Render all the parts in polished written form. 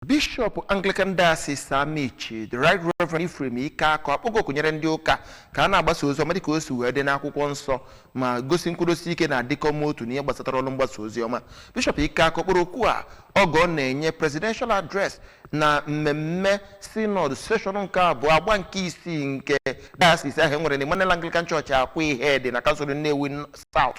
Bishop Anglican Diocese Amici, the Right Reverend Ephraim Ikako, akpọgo kunyere ndị ụka ka a na-agbasa oziọma dịka o si wee dị n'akwụkwọ nsọ ma gosi nkwudosi ike na adịkọ otu n'ihe gbasatara ọrụ mgbasa oziọma. Bishop Ikako kpọrọ okwu a oge ọ na-enye presidential address na mmemme synod session nke abụọ agba nke isii nke diocese ahụ nwere n'Emmanuel Anglican Church akwa ihe dị na kansụl Nnewi South.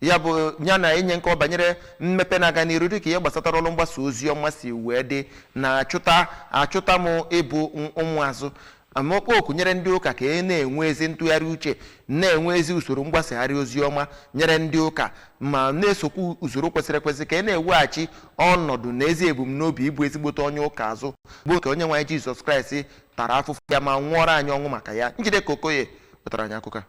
Ya bụ ya na enye nke banyere mmepe na-aga n'iru dịka ihe gbasatara ọrụ mgbasa oziọma si wee dị na achụta m ịbụ ụmụazụ amokpo okwu nyere ndị ụka ka e na-enwe ezi ntụgharị uche na-enwe ezi usoro mgbasagharị oziọma nyere ndị ụka ma na-esokwu usoro kwesịrị ekwesị ka e na-eweghachi ọnọdụ na ezi ebumnobi ịbụ ezigbote onye ụka azụ bụ ka onye nwe anyị Jizọs Kraịst tara afụfụ ya ma nwụọrọ anyị ọnwụ maka ya. Njide Kokoye wetara anyị akụkọ.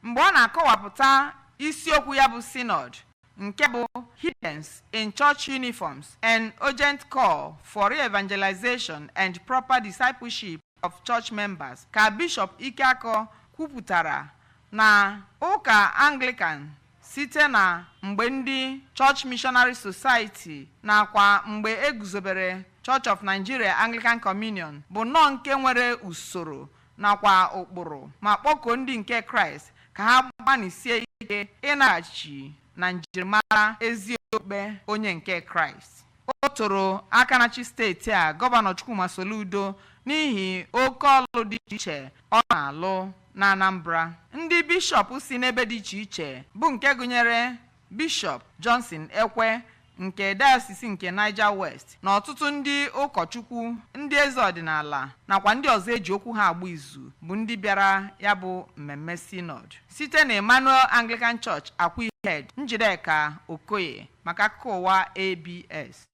Mgbe ọ na-akọwapụta isiokwu ya bụ synod nke bụ Hidden in Church Uniforms, an urgent call for re-evangelization and proper discipleship of church members, ka Bishop Ikako kwupụtara na ụka Anglican site na mgbe ndị Church Missionary Society nakwa mgbe eguzobere Church of Nigeria Anglican Communion bụ nnọọ nke nwere usoro nakwa ụkpụrụ ma kpọkuo ndị nke Kraịst ka ha gbanisie ike ịnaghachi na njirimara ezi okpukpe onye nke Kraịst. O toro aka na-achị steeti a Gọvanọ Chukwuma Soludo n'ihi oke ọlụ dị iche ọ na-alụ na Anambra. Ndị bishọp si n'ebe dị iche iche bụ nke gụnyere Bishọp Johnson Ekwe nke Diocese nke Niger West na ọtụtụ ndị ụkọchukwu, ndị eze ọdịnala nakwa ndị ọzọ eji okwu ha agba izu bụ ndị bịara ya bụ mmemme synod site na Emmanuel Anglican Church Akwa Ihed. Njideka Okoye maka akụkọ ụwa ABS.